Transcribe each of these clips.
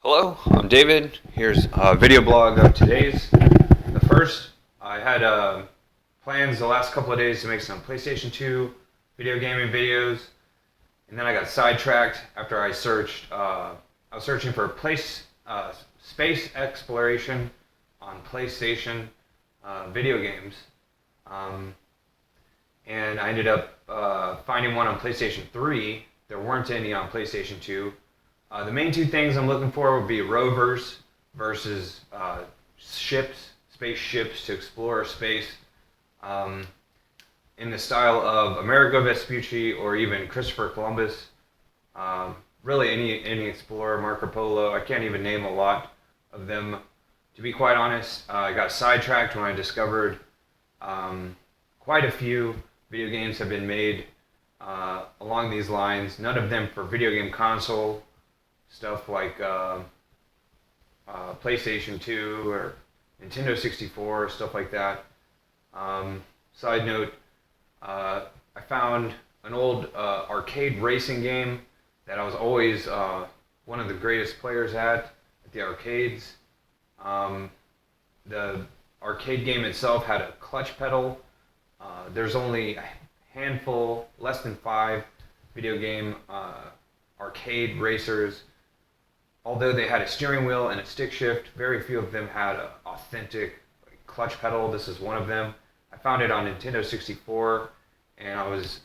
Hello, I'm David. Here's a video blog of today's. The first, I had plans the last couple of days to make some PlayStation 2 video gaming videos, and then I got sidetracked after I searched. I was searching for space exploration on PlayStation video games, um, and I ended up finding one on PlayStation 3. There weren't any on PlayStation 2. The main two things I'm looking for would be rovers versus spaceships to explore space, um, in the style of Amerigo Vespucci or even Christopher Columbus. Really, any explorer, Marco Polo. I can't even name a lot of them. To be quite honest, I got sidetracked when I discovered quite a few video games have been made along these lines. None of them for video game console. Stuff like PlayStation 2 or Nintendo 64, stuff like that. Side note, I found an old arcade racing game that I was always one of the greatest players at the arcades. The arcade game itself had a clutch pedal. There's only a handful, less than 5 video game arcade racers. Although they had a steering wheel and a stick shift, very few of them had an authentic clutch pedal. This is one of them. I found it on Nintendo 64, and I was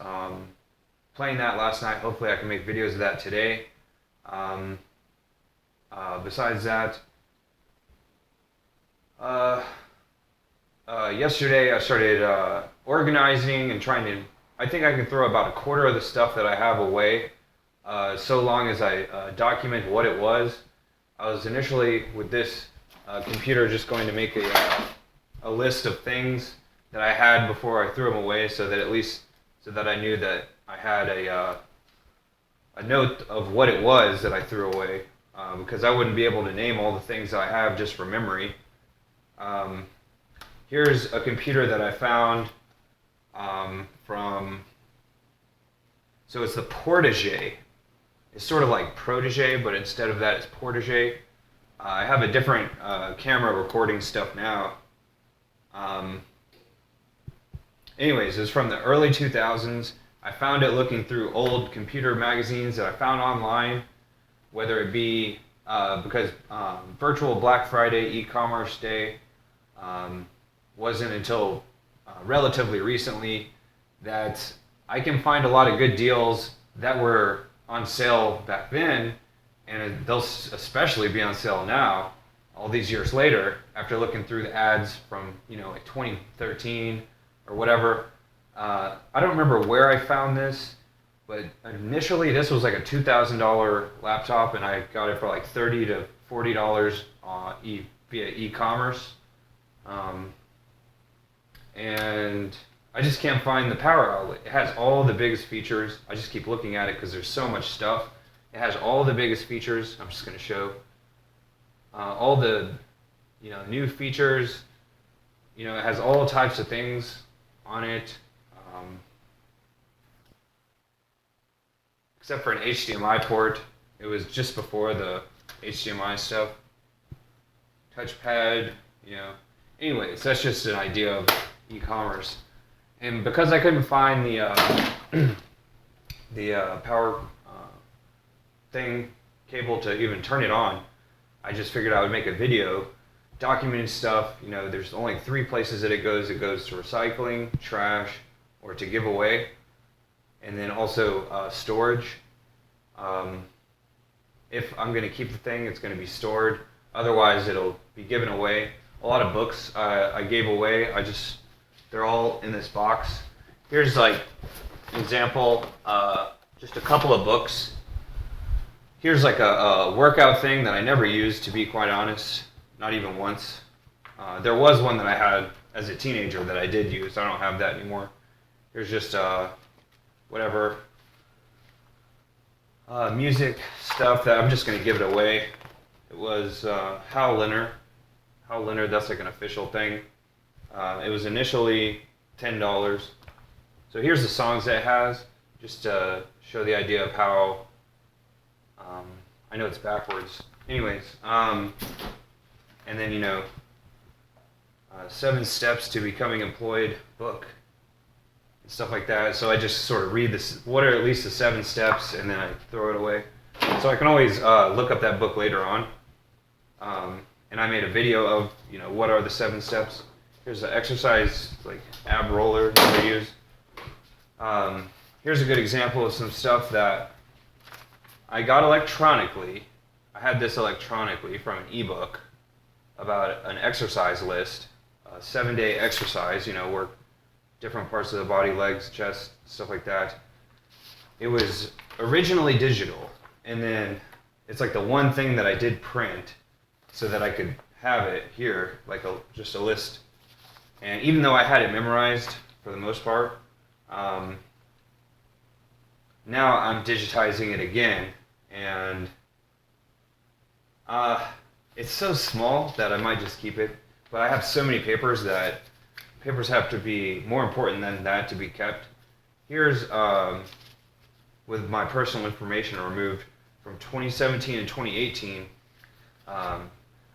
playing that last night. Hopefully I can make videos of that today. Besides that, yesterday I started organizing and trying to, I think I can throw about a quarter of the stuff that I have away. So long as I document what it was. I was initially with this computer just going to make a list of things that I had before I threw them away, so that I knew that I had a note of what it was that I threw away, because I wouldn't be able to name all the things that I have just from memory. Here's a computer that I found so it's the Portagee. It's sort of like Protege, but instead of that, it's Portagee. I have a different camera recording stuff now. Anyways, it's from the early 2000s. I found it looking through old computer magazines that I found online, whether it be because virtual Black Friday e-commerce day wasn't until relatively recently that I can find a lot of good deals that were on sale back then, and they'll especially be on sale now, all these years later, after looking through the ads from like 2013 or whatever. I don't remember where I found this, but initially this was like a $2,000 laptop, and I got it for like $30 to $40 via e-commerce, and I just can't find the power outlet. It has all the biggest features. I just keep looking at it because there's so much stuff. It has all the biggest features. I'm just going to show all the new features. It has all types of things on it, except for an HDMI port. It was just before the HDMI stuff. Touchpad, Anyways, that's just an idea of e-commerce. And because I couldn't find the power cable to even turn it on, I just figured I would make a video documenting stuff. There's only 3 places that it goes. It goes to recycling, trash, or to give away, and then also storage. If I'm going to keep the thing, it's going to be stored. Otherwise, it'll be given away. A lot of books I gave away. They're all in this box. Here's like an example, just a couple of books. Here's like a workout thing that I never used, to be quite honest, not even once. There was one that I had as a teenager that I did use. I don't have that anymore. Here's just whatever music stuff that I'm just going to give it away. It was Hal Leonard. Hal Leonard, that's like an official thing. It was initially $10. So here's the songs that it has, just to show the idea of how, I know it's backwards, anyways, and then 7 Steps to Becoming Employed book and stuff like that. So I just sort of read this. What are at least the 7 steps, and then I throw it away. So I can always look up that book later on. And I made a video of what are the 7 steps. Here's the exercise like ab roller that I use. Here's a good example of some stuff that I got electronically. I had this electronically from an ebook about an exercise list, a 7-day exercise, work different parts of the body, legs, chest, stuff like that. It was originally digital, and then it's like the one thing that I did print so that I could have it here, like just a list. And even though I had it memorized for the most part, now I'm digitizing it again, and it's so small that I might just keep it. But I have so many papers that papers have to be more important than that to be kept. Here's with my personal information removed from 2017 and 2018.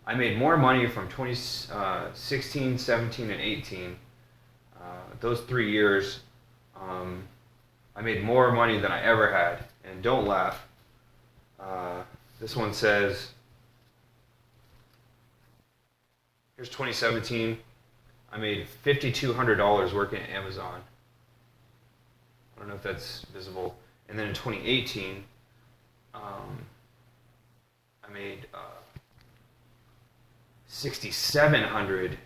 I made more money from 2016, 17, and 18. Those 3 years, I made more money than I ever had. And don't laugh. This one says, here's 2017. I made $5,200 working at Amazon. I don't know if that's visible. And then in 2018, I made $6,700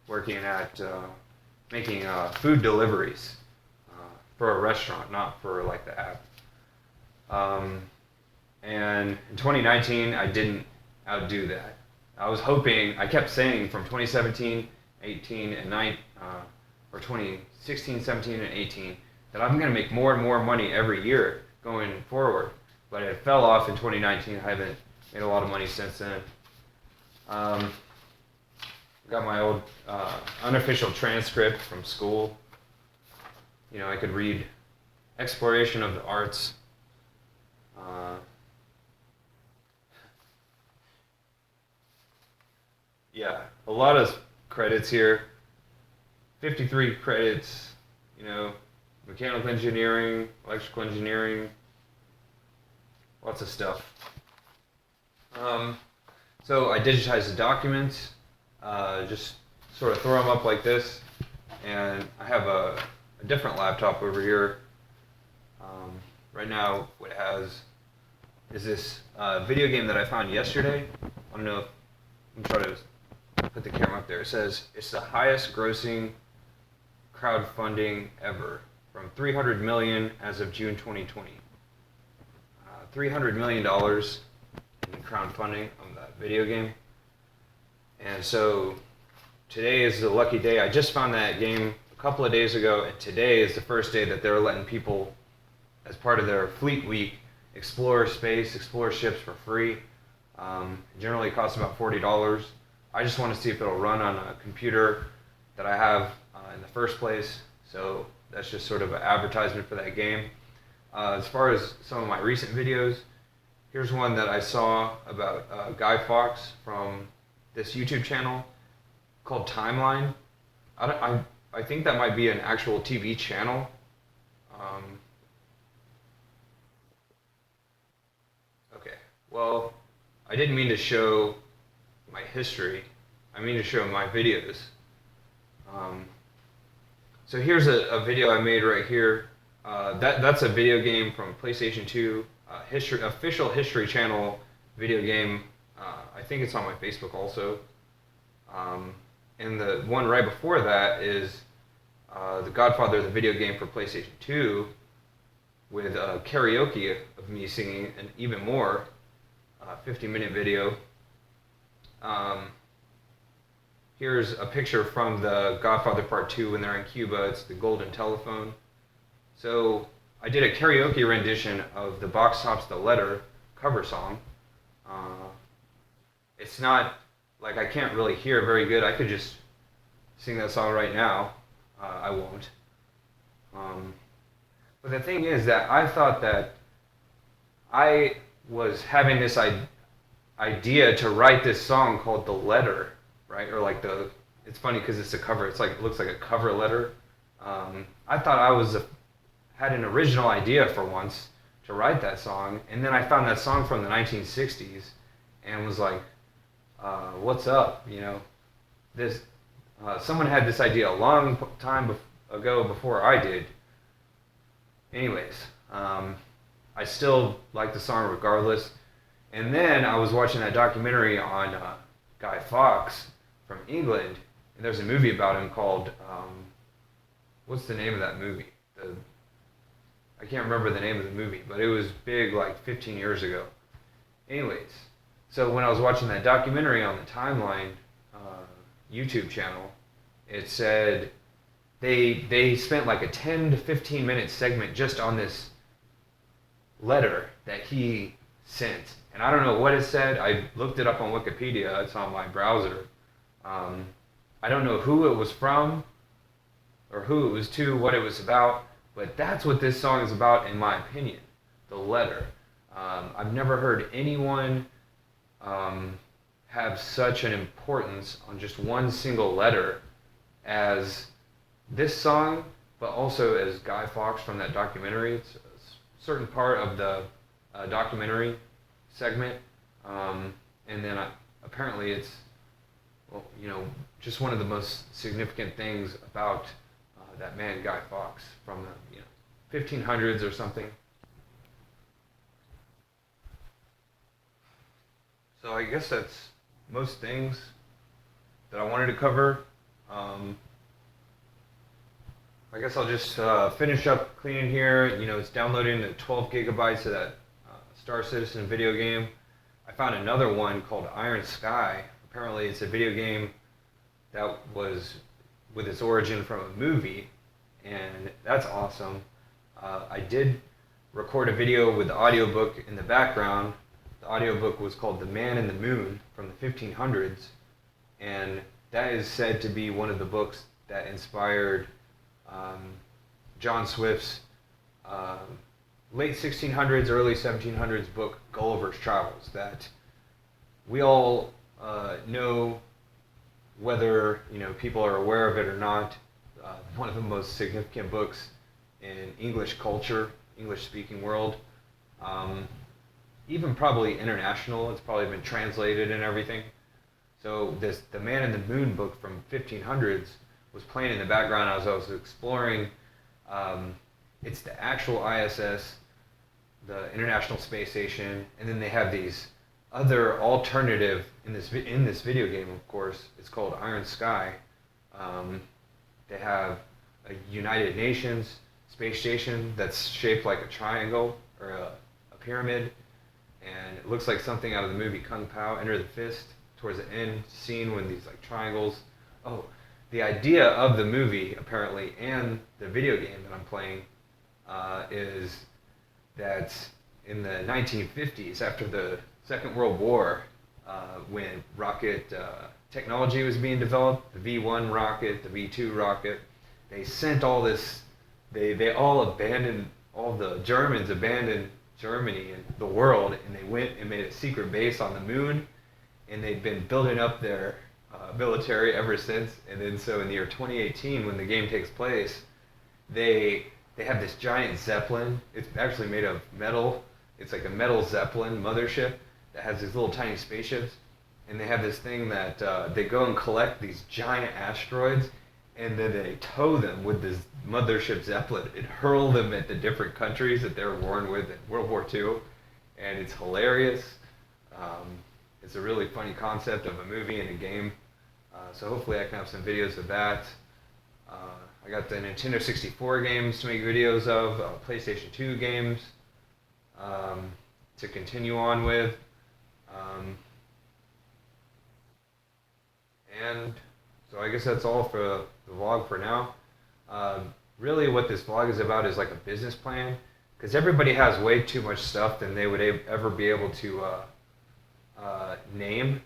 working at making food deliveries for a restaurant, not for like the app. And in 2019, I didn't outdo that. I was hoping, I kept saying from 2017, 18, and 2016, 17, and 18, that I'm going to make more and more money every year going forward. But it fell off in 2019. I haven't made a lot of money since then. Got my old unofficial transcript from school. I could read Exploration of the Arts. Yeah, a lot of credits here. 53 credits, mechanical engineering, electrical engineering, lots of stuff. So I digitized the documents, just sort of throw them up like this, and I have a different laptop over here. Right now, what it has is this video game that I found yesterday. I don't know if I'm trying to put the camera up there. It says it's the highest grossing crowdfunding ever, from $300 million as of June 2020. $300 million in crowdfunding on that video game. And so today is the lucky day. I just found that game a couple of days ago, and today is the first day that they're letting people, as part of their Fleet Week, explore space, explore ships for free. Generally it costs about $40. I just want to see if it'll run on a computer that I have in the first place. So that's just sort of an advertisement for that game. As far as some of my recent videos, here's one that I saw about Guy Fawkes from this YouTube channel called Timeline. I think that might be an actual TV channel. Okay, well, I didn't mean to show my history. I mean to show my videos. So here's a video I made right here. That's a video game from PlayStation 2, official History Channel video game. I think it's on my Facebook also. And the one right before that is The Godfather, the video game for PlayStation 2, with karaoke of me singing, and even more, 50-minute video. Here's a picture from the Godfather Part 2 when they're in Cuba. It's the Golden Telephone. So I did a karaoke rendition of the Box Tops The Letter cover song. It's not, like, I can't really hear very good. I could just sing that song right now. I won't. But the thing is that I thought that was having this idea to write this song called "The Letter," right? Or like the. It's funny because it's a cover. It's like it looks like a cover letter. I thought had an original idea for once to write that song, and then I found that song from the 1960s, and was like, "What's up?" You know, this someone had this idea a long time ago before I did. Anyways, I still like the song regardless. And then I was watching that documentary on Guy Fawkes from England, and there's a movie about him called what's the name of that movie? I can't remember the name of the movie, but it was big like 15 years ago. Anyways, so when I was watching that documentary on the Timeline YouTube channel, it said they spent like a 10 to 15 minute segment just on this letter that he sent. And I don't know what it said. I looked it up on Wikipedia. It's on my browser. I don't know who it was from or who it was to, what it was about, but that's what this song is about, in my opinion. The letter. I've never heard anyone have such an importance on just one single letter as this song, but also as Guy Fawkes from that documentary. It's a certain part of the documentary segment, and then apparently it's, well, you know, just one of the most significant things about that man Guy Fawkes from the 1500s or something. So I guess that's most things that I wanted to cover. I guess I'll just finish up cleaning here. You know, it's downloading the 12 gigabytes of that Star Citizen video game. I found another one called Iron Sky. Apparently it's a video game that was with its origin from a movie, and that's awesome. I did record a video with the audiobook in the background. The audiobook was called The Man in the Moon from the 1500s, and that is said to be one of the books that inspired John Swift's late 1600s, early 1700s book Gulliver's Travels, that we all know, whether people are aware of it or not. One of the most significant books in English culture, English-speaking world, even probably international. It's probably been translated and everything. So the Man in the Moon book from 1500s was playing in the background as I was exploring. It's the actual ISS, the International Space Station, and then they have these other alternative in this video game. Of course, it's called Iron Sky. They have a United Nations space station that's shaped like a triangle or a pyramid, and it looks like something out of the movie Kung Pao, Enter the Fist, towards the end scene when these like triangles. Oh, the idea of the movie apparently and the video game that I'm playing is that in the 1950s, after the Second World War, when rocket technology was being developed, the V1 rocket, the V2 rocket, they sent all this. They all abandoned. All the Germans abandoned Germany and the world, and they went and made a secret base on the moon, and they've been building up their military ever since. And then so in the year 2018, when the game takes place, they have this giant Zeppelin. It's actually made of metal. It's like a metal Zeppelin mothership that has these little tiny spaceships, and they have this thing that they go and collect these giant asteroids, and then they tow them with this mothership Zeppelin and hurl them at the different countries that they were warned with in World War II, and it's hilarious. It's a really funny concept of a movie and a game, so hopefully I can have some videos of that. I got the Nintendo 64 games to make videos of, PlayStation 2 games to continue on with. And so I guess that's all for the vlog for now. Really what this vlog is about is like a business plan, because everybody has way too much stuff than they would ever be able to name,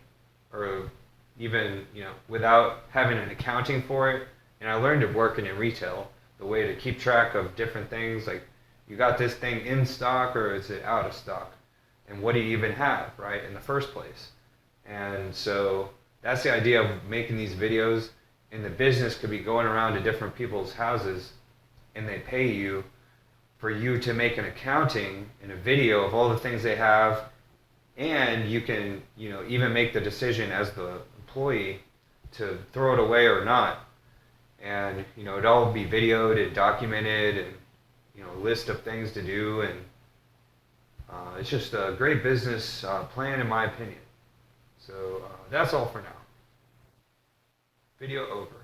or even without having an accounting for it. And I learned it working in retail, the way to keep track of different things, like you got this thing in stock or is it out of stock. and what do you even have, right, in the first place? And so that's the idea of making these videos. And the business could be going around to different people's houses, and they pay you for you to make an accounting and a video of all the things they have, and you can, even make the decision as the employee to throw it away or not. And it'd all be videoed and documented, and list of things to do, and it's just a great business plan in my opinion. So that's all for now. Video over.